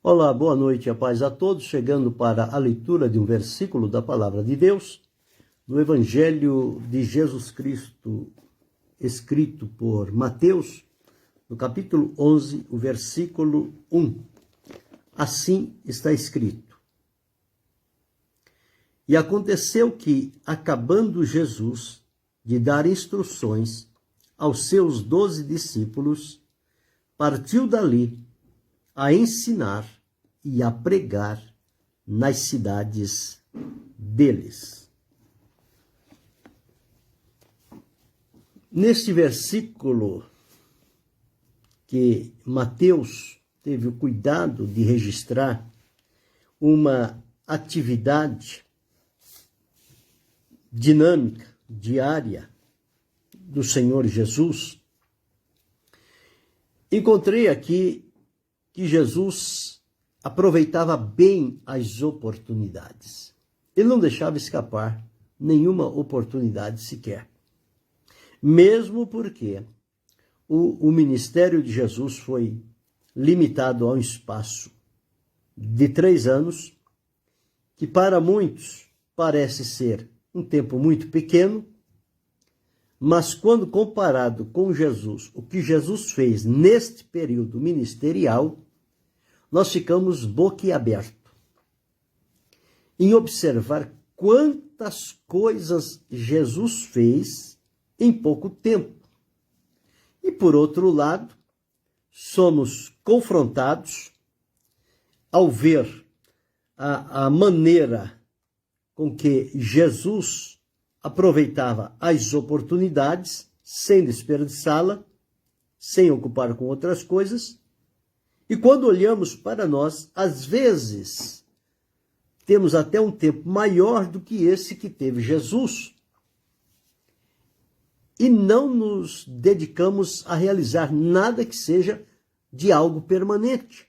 Olá, boa noite, a paz a todos, chegando para a leitura de um versículo da Palavra de Deus, do Evangelho de Jesus Cristo, escrito por Mateus, no capítulo 11, o versículo 1. Assim está escrito: E aconteceu que, acabando Jesus de dar instruções aos seus 12 discípulos, partiu dali a ensinar e a pregar nas cidades deles. Neste versículo que Mateus teve o cuidado de registrar uma atividade dinâmica, diária do Senhor Jesus, encontrei aqui que Jesus aproveitava bem as oportunidades. Ele não deixava escapar nenhuma oportunidade sequer. Mesmo porque o ministério de Jesus foi limitado a um espaço de 3 anos, que para muitos parece ser um tempo muito pequeno, mas quando comparado com Jesus, o que Jesus fez neste período ministerial, nós ficamos boquiabertos em observar quantas coisas Jesus fez em pouco tempo. E por outro lado, somos confrontados ao ver a maneira com que Jesus aproveitava as oportunidades, sem desperdiçá-la, sem ocupar com outras coisas. E quando olhamos para nós, às vezes, temos até um tempo maior do que esse que teve Jesus. E não nos dedicamos a realizar nada que seja de algo permanente.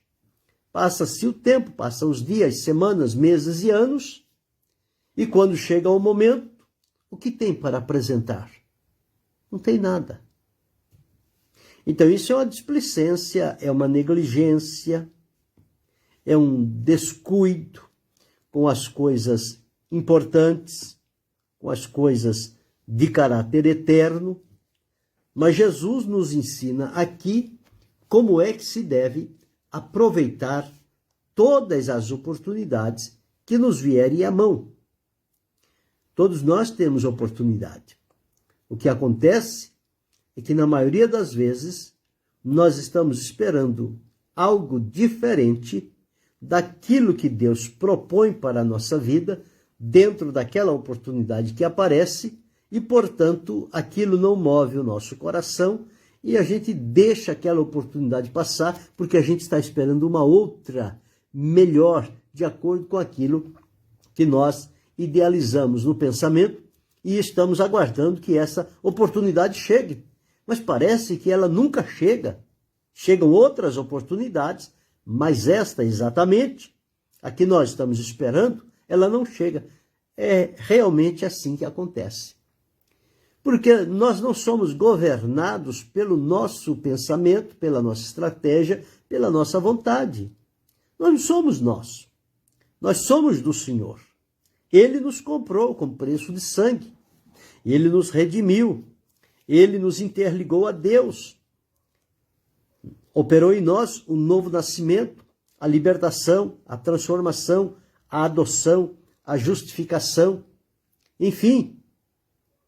Passa-se o tempo, passam os dias, semanas, meses e anos, e quando chega o momento, o que tem para apresentar? Não tem nada. Então isso é uma displicência, é uma negligência, é um descuido com as coisas importantes, com as coisas de caráter eterno. Mas Jesus nos ensina aqui como é que se deve aproveitar todas as oportunidades que nos vierem à mão. Todos nós temos oportunidade. O que acontece é que, na maioria das vezes, nós estamos esperando algo diferente daquilo que Deus propõe para a nossa vida, dentro daquela oportunidade que aparece, e, portanto, aquilo não move o nosso coração e a gente deixa aquela oportunidade passar porque a gente está esperando uma outra, melhor, de acordo com aquilo que nós idealizamos no pensamento e estamos aguardando que essa oportunidade chegue. Mas parece que ela nunca chega. Chegam outras oportunidades, mas esta exatamente, a que nós estamos esperando, ela não chega. É realmente assim que acontece. Porque nós não somos governados pelo nosso pensamento, pela nossa estratégia, pela nossa vontade. Nós não somos nós. Nós somos do Senhor. Ele nos comprou com preço de sangue. Ele nos redimiu. Ele nos interligou a Deus. Operou em nós o novo nascimento, a libertação, a transformação, a adoção, a justificação. Enfim,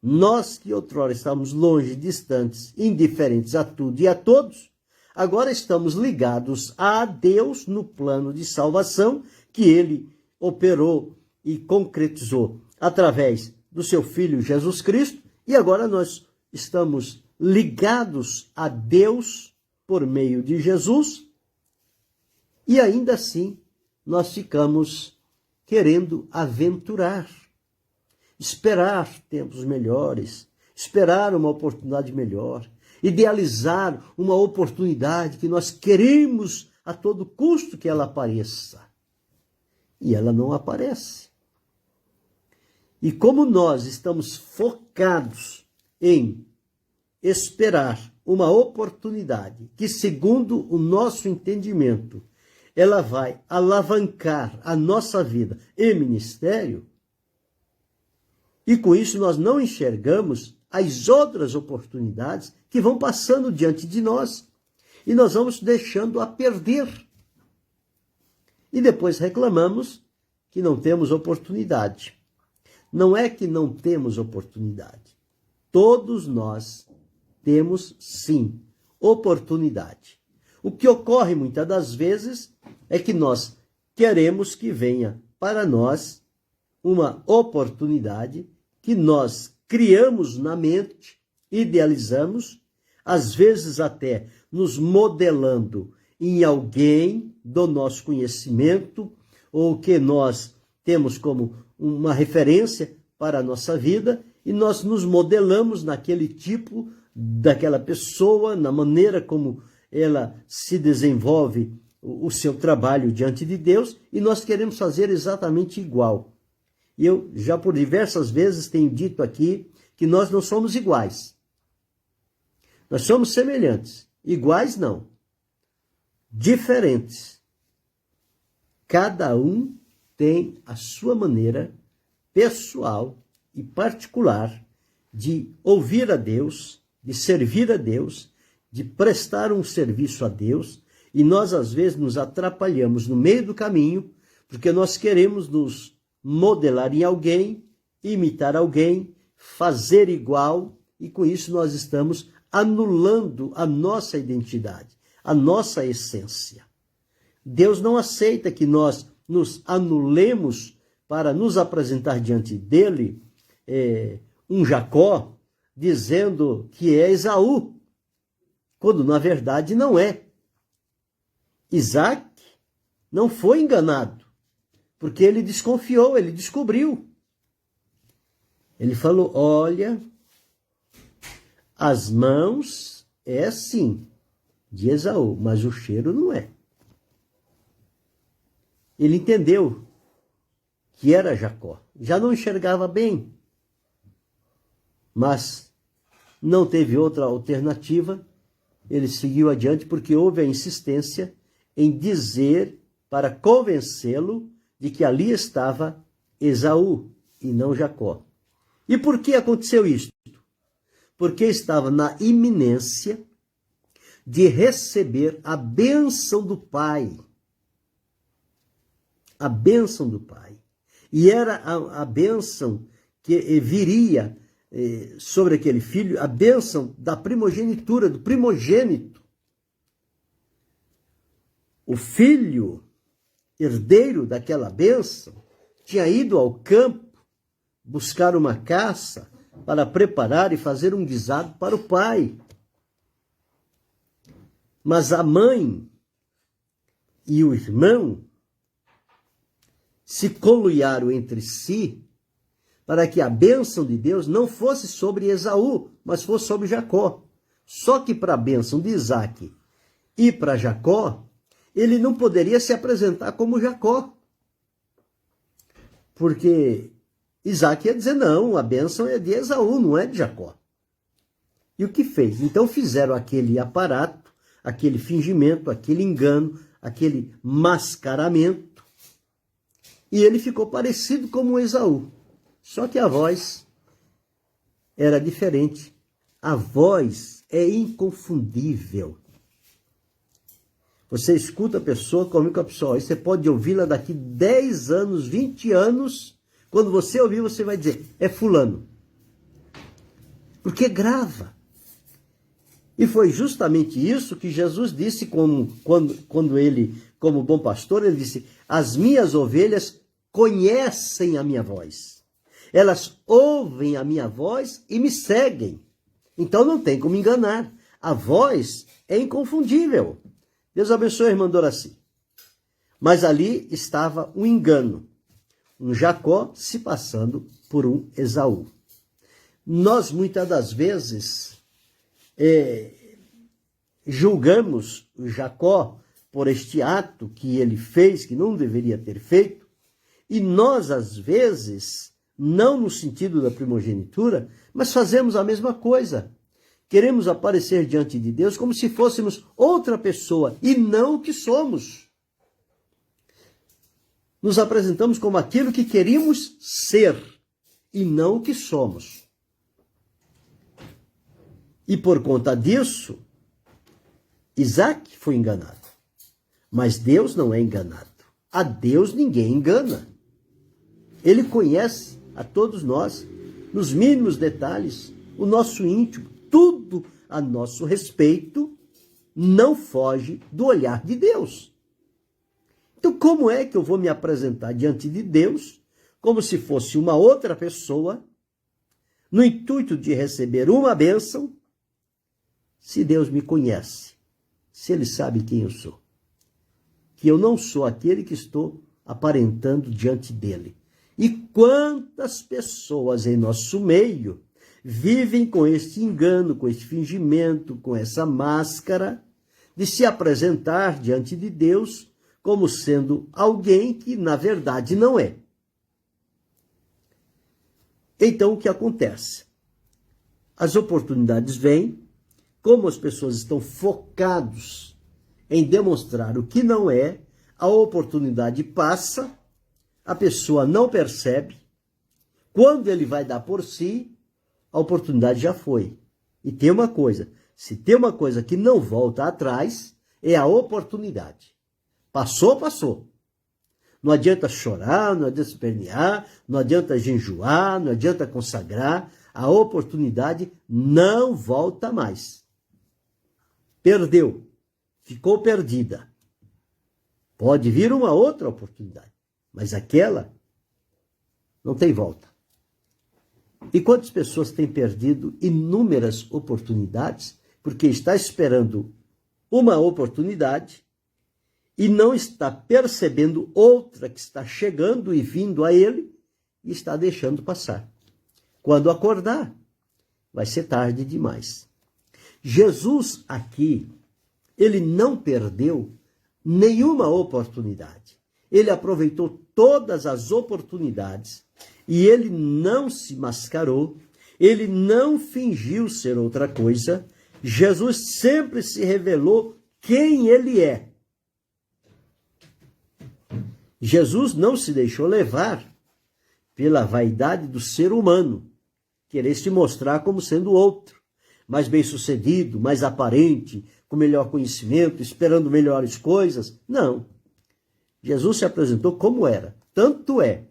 nós que outrora estávamos longe, distantes, indiferentes a tudo e a todos, agora estamos ligados a Deus no plano de salvação que Ele operou e concretizou através do seu Filho Jesus Cristo, e agora nós estamos ligados a Deus por meio de Jesus, e ainda assim nós ficamos querendo aventurar, esperar tempos melhores, esperar uma oportunidade melhor, idealizar uma oportunidade que nós queremos a todo custo que ela apareça. E ela não aparece. E como nós estamos focados em esperar uma oportunidade que, segundo o nosso entendimento, ela vai alavancar a nossa vida e ministério, e com isso nós não enxergamos as outras oportunidades que vão passando diante de nós, e nós vamos deixando a perder. E depois reclamamos que não temos oportunidade. Não é que não temos oportunidade. Todos nós temos, sim, oportunidade. O que ocorre muitas das vezes é que nós queremos que venha para nós uma oportunidade que nós criamos na mente, idealizamos, às vezes até nos modelando em alguém do nosso conhecimento, ou que nós temos como uma referência para a nossa vida, e nós nos modelamos naquele tipo, daquela pessoa, na maneira como ela se desenvolve o seu trabalho diante de Deus, e nós queremos fazer exatamente igual. E eu já por diversas vezes tenho dito aqui que nós não somos iguais. Nós somos semelhantes. Iguais não. Diferentes. Cada um tem a sua maneira pessoal e particular de ouvir a Deus, de servir a Deus, de prestar um serviço a Deus, e nós às vezes nos atrapalhamos no meio do caminho, porque nós queremos nos modelar em alguém, imitar alguém, fazer igual, e com isso nós estamos anulando a nossa identidade, a nossa essência. Deus não aceita que nós nos anulemos para nos apresentar diante dele um Jacó, dizendo que é Esaú, quando na verdade não é. Isaac não foi enganado, porque ele desconfiou, ele descobriu. Ele falou, olha, as mãos é sim de Esaú, mas o cheiro não é. Ele entendeu que era Jacó. Já não enxergava bem, mas não teve outra alternativa. Ele seguiu adiante porque houve a insistência em dizer, para convencê-lo, de que ali estava Esaú e não Jacó. E por que aconteceu isso? Porque estava na iminência de receber a bênção do Pai. A bênção do Pai. E era a bênção que viria sobre aquele filho, a bênção da primogenitura, do primogênito. O filho, herdeiro daquela bênção, tinha ido ao campo buscar uma caça para preparar e fazer um guisado para o pai. Mas a mãe e o irmão se coluiaram entre si para que a bênção de Deus não fosse sobre Esaú, mas fosse sobre Jacó. Só que para a bênção de Isaac e para Jacó, ele não poderia se apresentar como Jacó. Porque Isaac ia dizer, não, a bênção é de Esaú, não é de Jacó. E o que fez? Então fizeram aquele aparato, aquele fingimento, aquele engano, aquele mascaramento, e ele ficou parecido como Esaú. Só que a voz era diferente. A voz é inconfundível. Você escuta a pessoa, comunica a pessoa, e você pode ouvi-la daqui 10 anos, 20 anos, quando você ouvir, você vai dizer, é fulano. Porque grava. E foi justamente isso que Jesus disse quando ele, como bom pastor, ele disse, as minhas ovelhas conhecem a minha voz. Elas ouvem a minha voz e me seguem. Então não tem como enganar. A voz é inconfundível. Deus abençoe a irmã Doraci. Mas ali estava um engano. Um Jacó se passando por um Esaú. Nós, muitas das vezes, julgamos o Jacó por este ato que ele fez, que não deveria ter feito, e nós, às vezes, não no sentido da primogenitura, mas fazemos a mesma coisa. Queremos aparecer diante de Deus como se fôssemos outra pessoa, e não o que somos. nos apresentamos como aquilo que queríamos ser e não o que somos. E por conta disso, Isaac foi enganado. Mas Deus não é enganado. A Deus ninguém engana. Ele conhece a todos nós, nos mínimos detalhes, o nosso íntimo, tudo a nosso respeito não foge do olhar de Deus. Então, como é que eu vou me apresentar diante de Deus como se fosse uma outra pessoa, no intuito de receber uma bênção, se Deus me conhece, se Ele sabe quem eu sou? Que eu não sou aquele que estou aparentando diante dele. E quantas pessoas em nosso meio vivem com este engano, com este fingimento, com essa máscara de se apresentar diante de Deus como sendo alguém que na verdade não é. Então o que acontece? As oportunidades vêm, como as pessoas estão focadas em demonstrar o que não é, a oportunidade passa, a pessoa não percebe, quando ele vai dar por si, a oportunidade já foi. E tem uma coisa, se tem uma coisa que não volta atrás, é a oportunidade. Passou, passou. Não adianta chorar, não adianta espernear, não adianta jejuar, não adianta consagrar, a oportunidade não volta mais. Perdeu, ficou perdida. Pode vir uma outra oportunidade, mas aquela não tem volta. E quantas pessoas têm perdido inúmeras oportunidades porque está esperando uma oportunidade e não está percebendo outra que está chegando e vindo a ele e está deixando passar. Quando acordar, vai ser tarde demais. Jesus aqui, ele não perdeu nenhuma oportunidade. Ele aproveitou todas as oportunidades e ele não se mascarou, ele não fingiu ser outra coisa. Jesus sempre se revelou quem ele é. Jesus não se deixou levar pela vaidade do ser humano, querer se mostrar como sendo outro, mais bem-sucedido, mais aparente, com melhor conhecimento, esperando melhores coisas. Não. Jesus se apresentou como era. Tanto é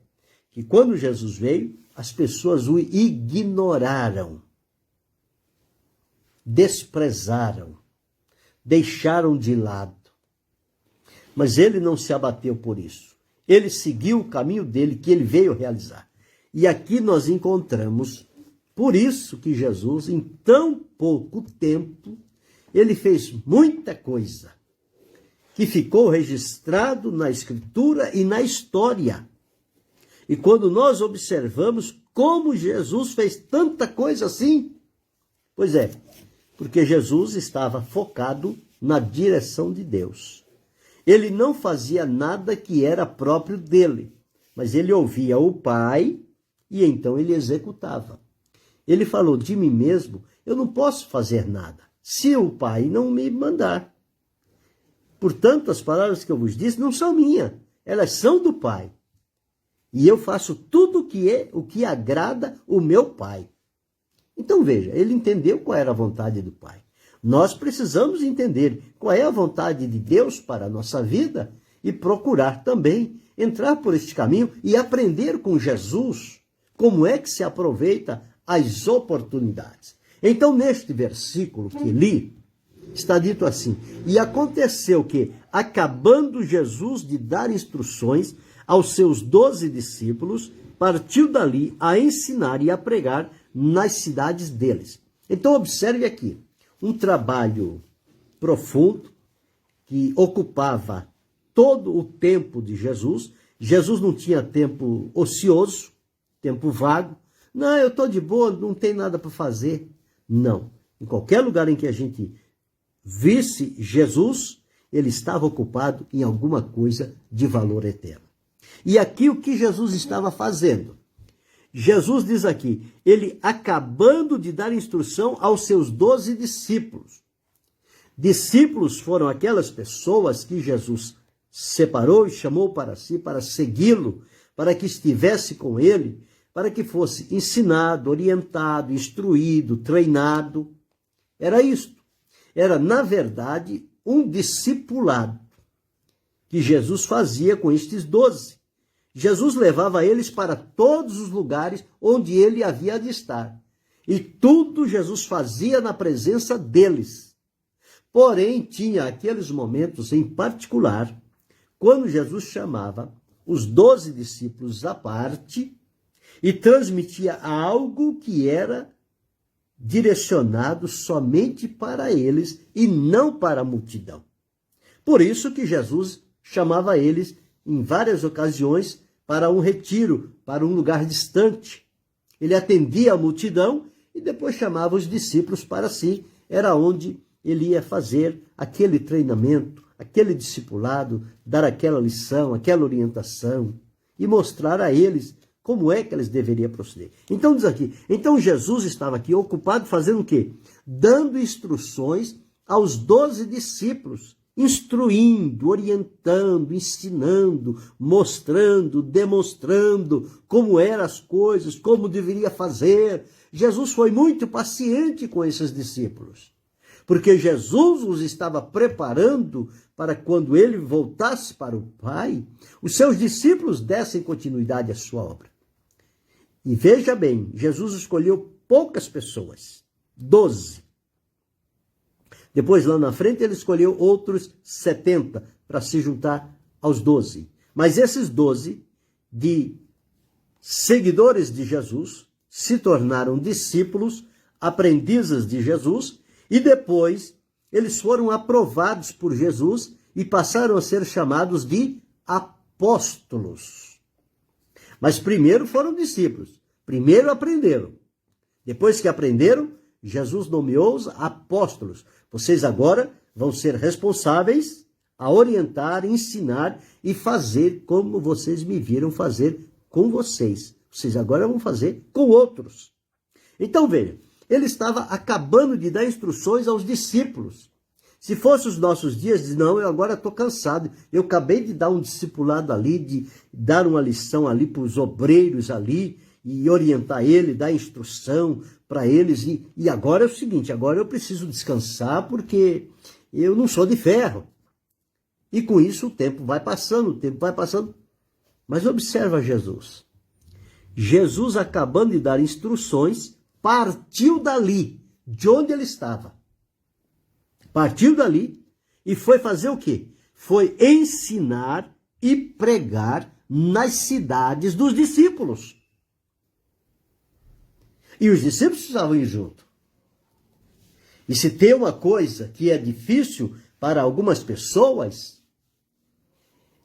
que quando Jesus veio, as pessoas o ignoraram, desprezaram, deixaram de lado. Mas ele não se abateu por isso. Ele seguiu o caminho dele, que ele veio realizar. E aqui nós encontramos, por isso que Jesus, em tão pouco tempo, ele fez muita coisa que ficou registrado na Escritura e na história. E quando nós observamos como Jesus fez tanta coisa assim, pois é, porque Jesus estava focado na direção de Deus. Ele não fazia nada que era próprio dele, mas ele ouvia o Pai e então ele executava. Ele falou, de mim mesmo, eu não posso fazer nada, se o Pai não me mandar. Portanto, as palavras que eu vos disse não são minhas, elas são do Pai. E eu faço tudo o que agrada o meu Pai. Então veja, ele entendeu qual era a vontade do Pai. Nós precisamos entender qual é a vontade de Deus para a nossa vida e procurar também entrar por este caminho e aprender com Jesus como é que se aproveita as oportunidades. Então, neste versículo que li, está dito assim, e aconteceu que, acabando Jesus de dar instruções aos seus 12 discípulos, partiu dali a ensinar e a pregar nas cidades deles. Então, observe aqui, um trabalho profundo que ocupava todo o tempo de Jesus. Jesus não tinha tempo ocioso, tempo vago. Não, eu estou de boa, não tem nada para fazer. Não. Em qualquer lugar em que a gente visse Jesus, ele estava ocupado em alguma coisa de valor eterno. E aqui o que Jesus estava fazendo? Jesus diz aqui, ele acabando de dar instrução aos seus 12 discípulos. Discípulos foram aquelas pessoas que Jesus separou e chamou para si, para segui-lo, para que estivesse com ele, para que fosse ensinado, orientado, instruído, treinado. Era isto. Era, na verdade, um discipulado que Jesus fazia com estes 12. Jesus levava eles para todos os lugares onde ele havia de estar. E tudo Jesus fazia na presença deles. Porém, tinha aqueles momentos em particular, quando Jesus chamava os 12 discípulos à parte e transmitia algo que era direcionado somente para eles e não para a multidão. Por isso que Jesus chamava eles em várias ocasiões para um retiro, para um lugar distante. Ele atendia a multidão e depois chamava os discípulos para si. Era onde ele ia fazer aquele treinamento, aquele discipulado, dar aquela lição, aquela orientação e mostrar a eles como é que eles deveriam proceder. Então diz aqui, então Jesus estava aqui ocupado fazendo o quê? Dando instruções aos 12 discípulos, instruindo, orientando, ensinando, mostrando, demonstrando como eram as coisas, como deveria fazer. Jesus foi muito paciente com esses discípulos, porque Jesus os estava preparando para quando ele voltasse para o Pai, os seus discípulos dessem continuidade à sua obra. E veja bem, Jesus escolheu poucas pessoas, 12. Depois, lá na frente, ele escolheu outros 70 para se juntar aos 12. Mas esses 12, de seguidores de Jesus, se tornaram discípulos, aprendizes de Jesus, e depois eles foram aprovados por Jesus e passaram a ser chamados de apóstolos. Mas primeiro foram discípulos, primeiro aprenderam. Depois que aprenderam, Jesus nomeou-os apóstolos. Vocês agora vão ser responsáveis a orientar, ensinar e fazer como vocês me viram fazer com vocês. Vocês agora vão fazer com outros. Então veja, ele estava acabando de dar instruções aos discípulos. Se fosse os nossos dias, não, eu agora estou cansado. Eu acabei de dar um discipulado ali, de dar uma lição ali para os obreiros ali, e orientar ele, dar instrução para eles. E agora é o seguinte, agora eu preciso descansar porque eu não sou de ferro. E com isso o tempo vai passando, o tempo vai passando. Mas observa Jesus. Jesus, acabando de dar instruções, partiu dali, de onde ele estava. Partiu dali e foi fazer o quê? Foi ensinar e pregar nas cidades dos discípulos. E os discípulos estavam ir junto. E se tem uma coisa que é difícil para algumas pessoas,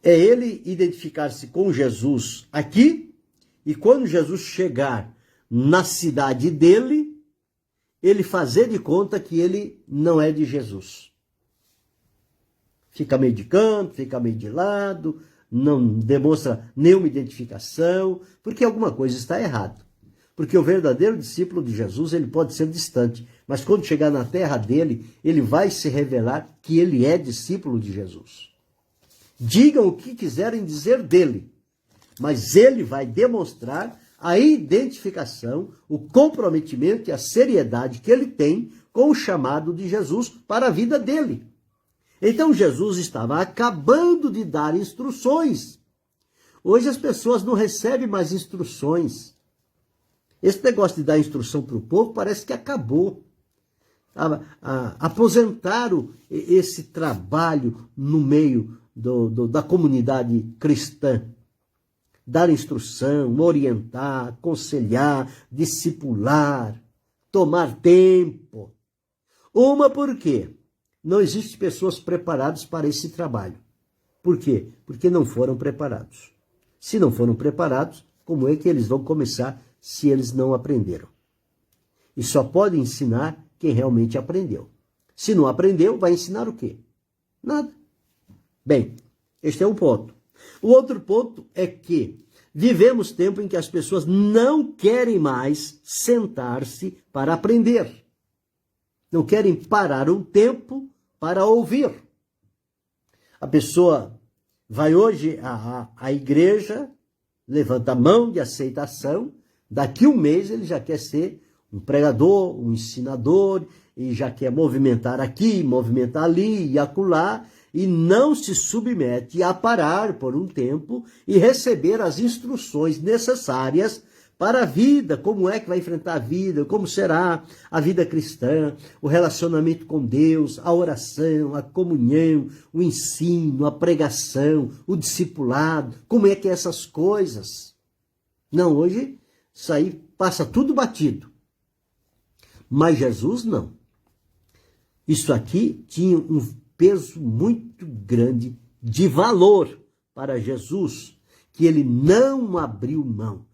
é ele identificar-se com Jesus aqui, e quando Jesus chegar na cidade dele, ele fazer de conta que ele não é de Jesus. Fica meio de canto, fica meio de lado, não demonstra nenhuma identificação, porque alguma coisa está errada. Porque o verdadeiro discípulo de Jesus, ele pode ser distante, mas quando chegar na terra dele, ele vai se revelar que ele é discípulo de Jesus. Digam o que quiserem dizer dele, mas ele vai demonstrar a identificação, o comprometimento e a seriedade que ele tem com o chamado de Jesus para a vida dele. Então Jesus estava acabando de dar instruções. Hoje as pessoas não recebem mais instruções. Esse negócio de dar instrução para o povo parece que acabou. Aposentaram esse trabalho no meio da comunidade cristã. Dar instrução, orientar, aconselhar, discipular, tomar tempo. Uma por quê? Não existem pessoas preparadas para esse trabalho. Por quê? Porque não foram preparados. Se não foram preparados, como é que eles vão começar se eles não aprenderam? E só pode ensinar quem realmente aprendeu. Se não aprendeu, vai ensinar o quê? Nada. Bem, este é um ponto. O outro ponto é que vivemos tempo em que as pessoas não querem mais sentar-se para aprender. Não querem parar um tempo para ouvir. A pessoa Vai hoje a igreja, levanta a mão de aceitação, daqui um mês ele já quer ser um pregador, um ensinador, e já quer movimentar aqui, movimentar ali e acolá, e não se submete a parar por um tempo e receber as instruções necessárias para a vida, como é que vai enfrentar a vida, como será a vida cristã, o relacionamento com Deus, a oração, a comunhão, o ensino, a pregação, o discipulado, como é que é essas coisas. Não, hoje isso aí passa tudo batido. Mas Jesus não. Isso aqui tinha um peso muito grande de valor para Jesus, que ele não abriu mão.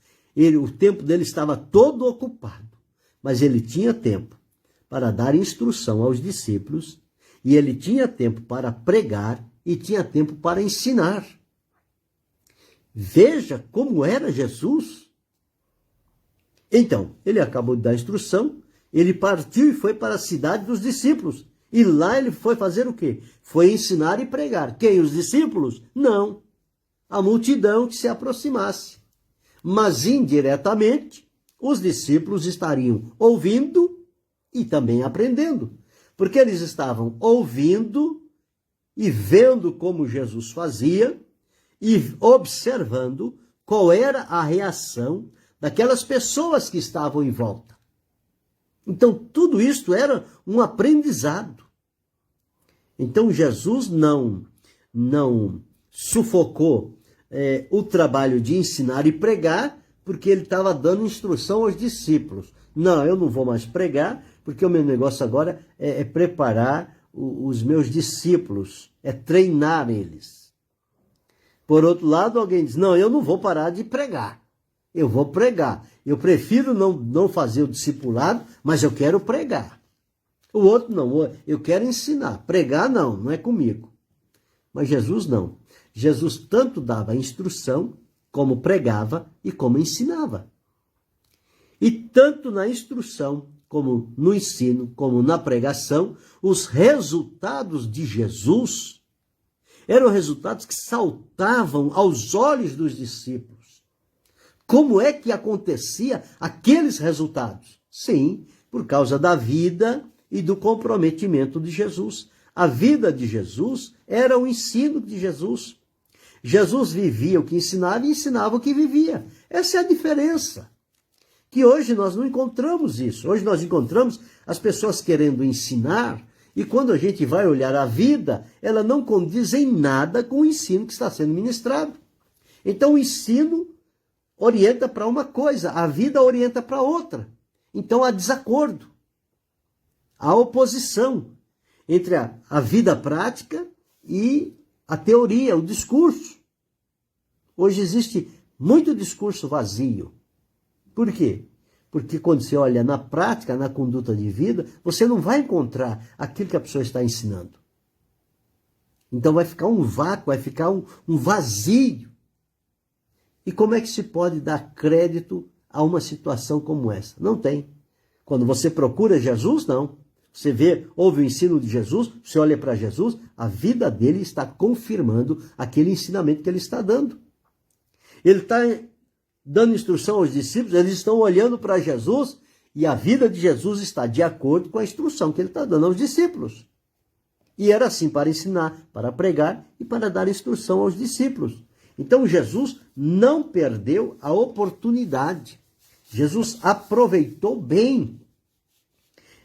O tempo dele estava todo ocupado, mas ele tinha tempo para dar instrução aos discípulos, e ele tinha tempo para pregar, e tinha tempo para ensinar. Veja como era Jesus. Então, ele acabou de dar instrução, ele partiu e foi para a cidade dos discípulos. E lá ele foi fazer o quê? Foi ensinar e pregar. Quem? Os discípulos? Não. A multidão que se aproximasse. Mas indiretamente, os discípulos estariam ouvindo e também aprendendo. Porque eles estavam ouvindo e vendo como Jesus fazia e observando qual era a reação daquelas pessoas que estavam em volta. Então, tudo isso era um aprendizado. Então, Jesus não sufocou o trabalho de ensinar e pregar, porque ele estava dando instrução aos discípulos. Não, eu não vou mais pregar, porque o meu negócio agora é preparar os meus discípulos, é treinar eles. Por outro lado, alguém diz, não, eu não vou parar de pregar. Eu vou pregar. Eu prefiro não fazer o discipulado, mas eu quero pregar. O outro não, eu quero ensinar. Pregar não é comigo. Mas Jesus não. Jesus tanto dava instrução, como pregava e como ensinava. E tanto na instrução, como no ensino, como na pregação, os resultados de Jesus eram resultados que saltavam aos olhos dos discípulos. Como é que acontecia aqueles resultados? Sim, por causa da vida e do comprometimento de Jesus. A vida de Jesus era o ensino de Jesus. Jesus vivia o que ensinava e ensinava o que vivia. Essa é a diferença. Que hoje nós não encontramos isso. Hoje nós encontramos as pessoas querendo ensinar e quando a gente vai olhar a vida, ela não condiz em nada com o ensino que está sendo ministrado. Então o ensino orienta para uma coisa, a vida orienta para outra. Então há desacordo, há oposição entre a vida prática e a teoria, o discurso. Hoje existe muito discurso vazio. Por quê? Porque quando você olha na prática, na conduta de vida, você não vai encontrar aquilo que a pessoa está ensinando. Então vai ficar um vácuo, vai ficar um vazio. E como é que se pode dar crédito a uma situação como essa? Não tem. Quando você procura Jesus, não. Você ouve o ensino de Jesus, você olha para Jesus, a vida dele está confirmando aquele ensinamento que ele está dando. Ele está dando instrução aos discípulos, eles estão olhando para Jesus e a vida de Jesus está de acordo com a instrução que ele está dando aos discípulos. E era assim para ensinar, para pregar e para dar instrução aos discípulos. Então Jesus não perdeu a oportunidade. Jesus aproveitou bem.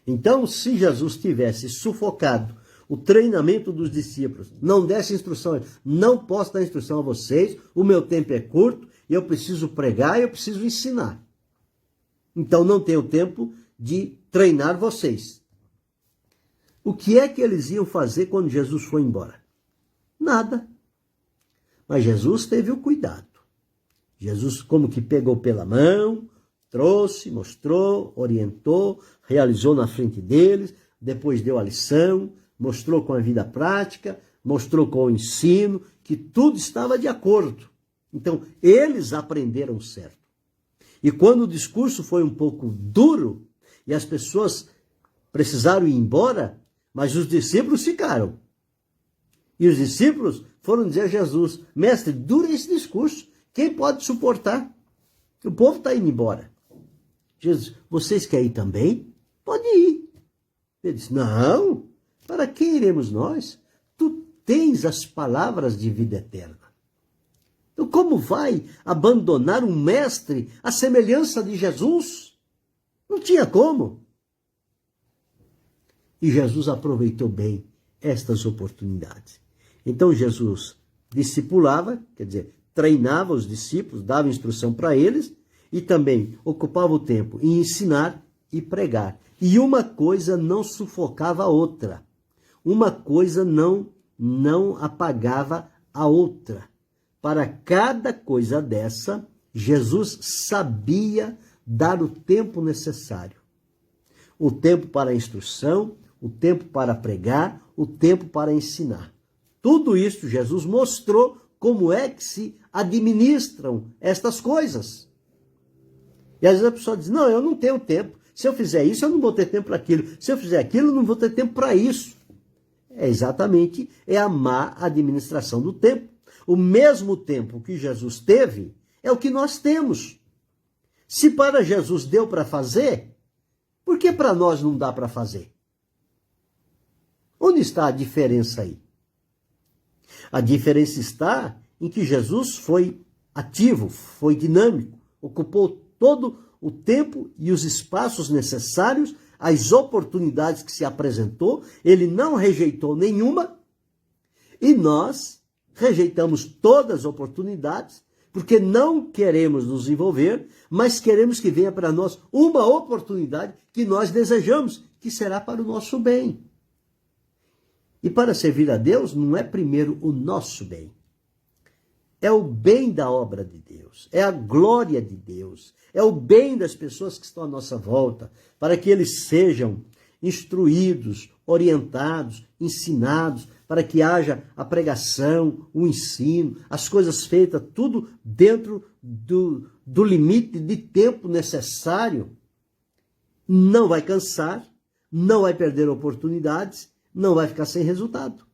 Então, se Jesus tivesse sufocado o treinamento dos discípulos, não desse instrução, não posso dar instrução a vocês, o meu tempo é curto, eu preciso pregar, eu preciso ensinar. Então não tenho tempo de treinar vocês. O que é que eles iam fazer quando Jesus foi embora? Nada. Mas Jesus teve o cuidado. Jesus como que pegou pela mão, trouxe, mostrou, orientou, realizou na frente deles, depois deu a lição, mostrou com a vida prática, mostrou com o ensino, que tudo estava de acordo. Então, eles aprenderam certo. E quando o discurso foi um pouco duro, e as pessoas precisaram ir embora, mas os discípulos ficaram. E os discípulos foram dizer a Jesus: mestre, dura esse discurso. Quem pode suportar? O povo está indo embora. Jesus: vocês querem ir também? Pode ir. Ele disse: não, para que iremos nós? Tu tens as palavras de vida eterna. Então, como vai abandonar um mestre à semelhança de Jesus? Não tinha como. E Jesus aproveitou bem estas oportunidades. Então Jesus discipulava, quer dizer, treinava os discípulos, dava instrução para eles e também ocupava o tempo em ensinar e pregar. E uma coisa não sufocava a outra. Uma coisa não apagava a outra. Para cada coisa dessa, Jesus sabia dar o tempo necessário. O tempo para a instrução, o tempo para pregar, o tempo para ensinar. Tudo isso Jesus mostrou como é que se administram estas coisas. E às vezes a pessoa diz: não, eu não tenho tempo. Se eu fizer isso, eu não vou ter tempo para aquilo. Se eu fizer aquilo, eu não vou ter tempo para isso. É a má administração do tempo. O mesmo tempo que Jesus teve é o que nós temos. Se para Jesus deu para fazer, por que para nós não dá para fazer? Onde está a diferença aí? A diferença está em que Jesus foi ativo, foi dinâmico, ocupou todo o tempo e os espaços necessários, as oportunidades que se apresentou, ele não rejeitou nenhuma, e nós rejeitamos todas as oportunidades, porque não queremos nos envolver, mas queremos que venha para nós uma oportunidade que nós desejamos, que será para o nosso bem. E para servir a Deus não é primeiro o nosso bem. É o bem da obra de Deus, é a glória de Deus, é o bem das pessoas que estão à nossa volta, para que eles sejam instruídos, orientados, ensinados, para que haja a pregação, o ensino, as coisas feitas, tudo dentro do limite de tempo necessário. Não vai cansar, não vai perder oportunidades, não vai ficar sem resultado.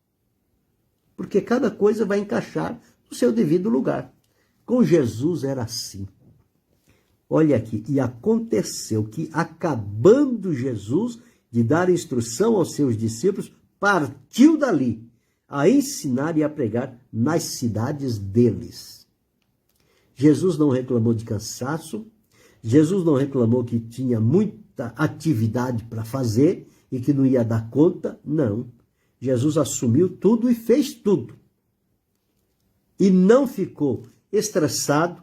Porque cada coisa vai encaixar no seu devido lugar. Com Jesus era assim. Olha aqui, e aconteceu que, acabando Jesus de dar instrução aos seus discípulos, partiu dali a ensinar e a pregar nas cidades deles. Jesus não reclamou de cansaço, Jesus não reclamou que tinha muita atividade para fazer e que não ia dar conta, não. Jesus assumiu tudo e fez tudo. E não ficou estressado,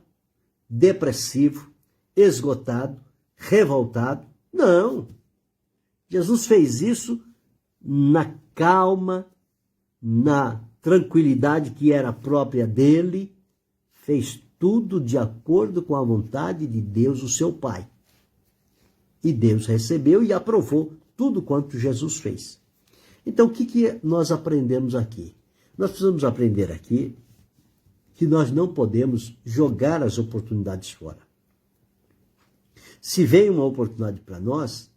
depressivo, esgotado, revoltado. Não. Jesus fez isso na calma, na tranquilidade que era própria dele, fez tudo de acordo com a vontade de Deus, o seu Pai. E Deus recebeu e aprovou tudo quanto Jesus fez. Então, o que nós aprendemos aqui? Nós precisamos aprender aqui que nós não podemos jogar as oportunidades fora. Se vem uma oportunidade para nós,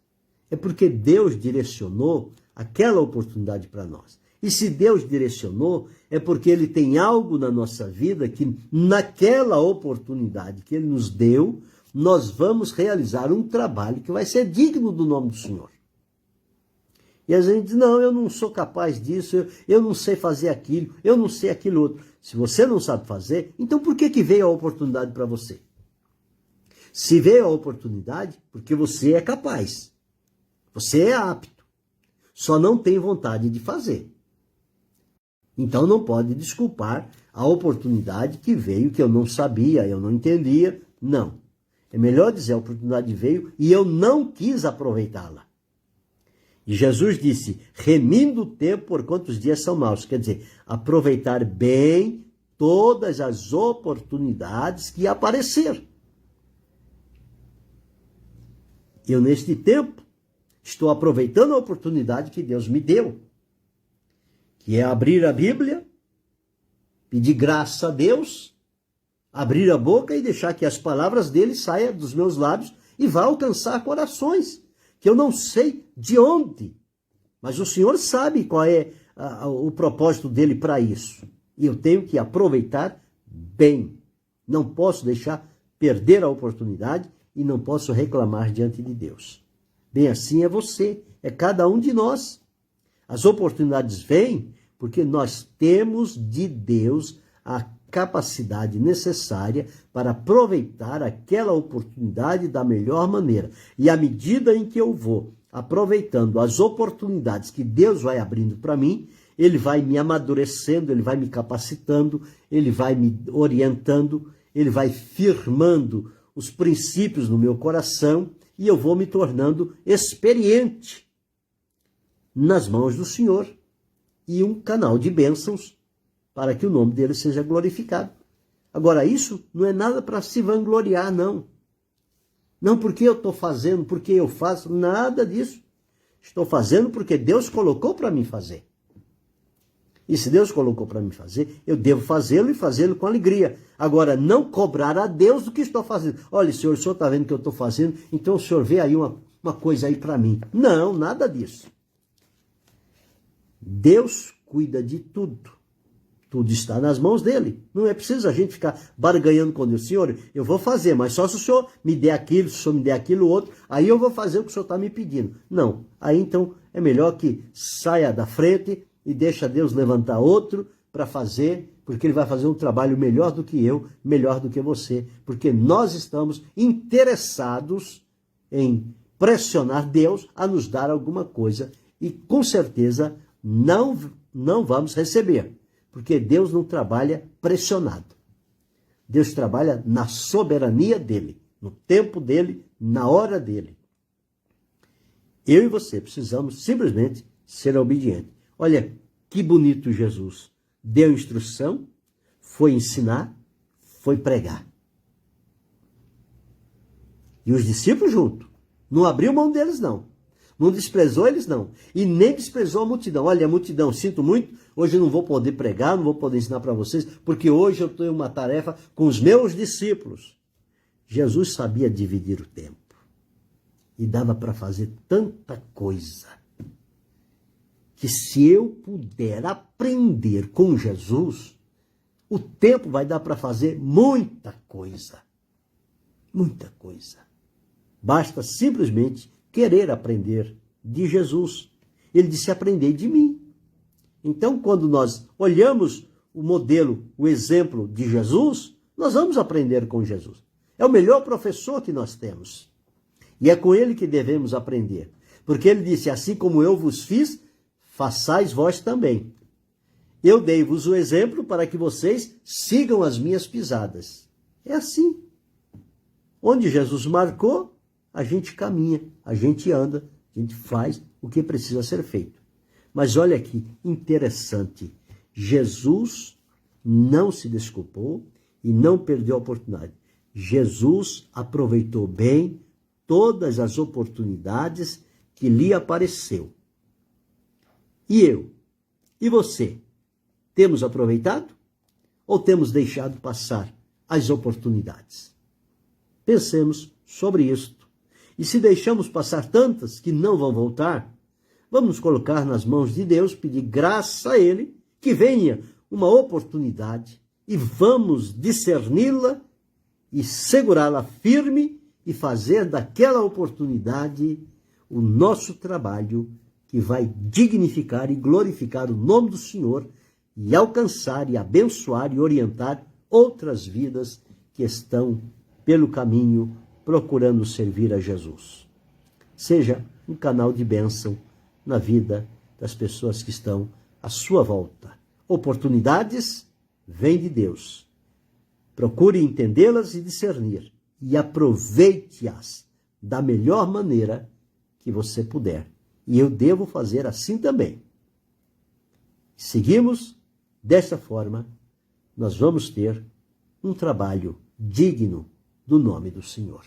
é porque Deus direcionou aquela oportunidade para nós. E se Deus direcionou, é porque Ele tem algo na nossa vida que, naquela oportunidade que Ele nos deu, nós vamos realizar um trabalho que vai ser digno do nome do Senhor. E a gente diz: não, eu não sou capaz disso, eu não sei fazer aquilo, eu não sei aquilo outro. Se você não sabe fazer, então por que veio a oportunidade para você? Se veio a oportunidade, porque você é capaz. Você é apto. Só não tem vontade de fazer. Então não pode desculpar a oportunidade que veio, que eu não sabia, eu não entendia. Não. É melhor dizer: a oportunidade veio e eu não quis aproveitá-la. E Jesus disse: remindo o tempo por quantos dias são maus. Quer dizer, aproveitar bem todas as oportunidades que aparecer. Eu, neste tempo, estou aproveitando a oportunidade que Deus me deu, que é abrir a Bíblia, pedir graça a Deus, abrir a boca e deixar que as palavras dele saiam dos meus lábios e vá alcançar corações, que eu não sei de onde, mas o Senhor sabe qual é o propósito dele para isso. E eu tenho que aproveitar bem. Não posso deixar perder a oportunidade e não posso reclamar diante de Deus. Bem assim é você, é cada um de nós. As oportunidades vêm porque nós temos de Deus a capacidade necessária para aproveitar aquela oportunidade da melhor maneira. E à medida em que eu vou aproveitando as oportunidades que Deus vai abrindo para mim, Ele vai me amadurecendo, Ele vai me capacitando, Ele vai me orientando, Ele vai firmando os princípios no meu coração e eu vou me tornando experiente nas mãos do Senhor e um canal de bênçãos para que o nome dele seja glorificado. Agora, isso não é nada para se vangloriar, não. Não porque eu estou fazendo, porque eu faço, nada disso. Estou fazendo porque Deus colocou para mim fazer. E se Deus colocou para mim fazer, eu devo fazê-lo e fazê-lo com alegria. Agora, não cobrar a Deus do que estou fazendo. Olha, senhor, o senhor está vendo o que eu estou fazendo, então o senhor vê aí uma coisa aí para mim. Não, nada disso. Deus cuida de tudo. Tudo está nas mãos dele. Não é preciso a gente ficar barganhando com Deus. Senhor, eu vou fazer, mas só se o senhor me der aquilo, se o senhor me der aquilo outro, aí eu vou fazer o que o senhor está me pedindo. Não. Aí então é melhor que saia da frente e deixa Deus levantar outro para fazer, porque ele vai fazer um trabalho melhor do que eu, melhor do que você, porque nós estamos interessados em pressionar Deus a nos dar alguma coisa e com certeza não vamos receber, porque Deus não trabalha pressionado. Deus trabalha na soberania dele, no tempo dele, na hora dele. Eu e você precisamos simplesmente ser obedientes. Olha que bonito Jesus. Deu instrução, foi ensinar, foi pregar. E os discípulos junto. Não abriu mão deles, não. Não desprezou eles, não. E nem desprezou a multidão. Olha, a multidão, sinto muito, hoje eu não vou poder pregar, não vou poder ensinar para vocês, porque hoje eu tenho uma tarefa com os meus discípulos. Jesus sabia dividir o tempo. E dava para fazer tanta coisa. Que se eu puder aprender com Jesus, o tempo vai dar para fazer muita coisa. Muita coisa. Basta simplesmente querer aprender de Jesus. Ele disse, aprendei de mim. Então, quando nós olhamos o modelo, o exemplo de Jesus, nós vamos aprender com Jesus. É o melhor professor que nós temos. E é com ele que devemos aprender. Porque ele disse, assim como eu vos fiz, façais vós também. Eu dei-vos o exemplo para que vocês sigam as minhas pisadas. É assim. Onde Jesus marcou, a gente caminha, a gente anda, a gente faz o que precisa ser feito. Mas olha aqui, interessante. Jesus não se desculpou e não perdeu a oportunidade. Jesus aproveitou bem todas as oportunidades que lhe apareceu. E eu? E você? Temos aproveitado? Ou temos deixado passar as oportunidades? Pensemos sobre isto. E se deixamos passar tantas que não vão voltar, vamos nos colocar nas mãos de Deus, pedir graça a Ele, que venha uma oportunidade e vamos discerni-la e segurá-la firme e fazer daquela oportunidade o nosso trabalho que vai dignificar e glorificar o nome do Senhor e alcançar e abençoar e orientar outras vidas que estão pelo caminho procurando servir a Jesus. Seja um canal de bênção na vida das pessoas que estão à sua volta. Oportunidades vêm de Deus. Procure entendê-las e discernir e aproveite-as da melhor maneira que você puder. E eu devo fazer assim também. Seguimos desta forma, nós vamos ter um trabalho digno do nome do Senhor.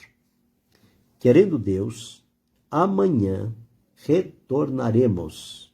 Querendo Deus, amanhã retornaremos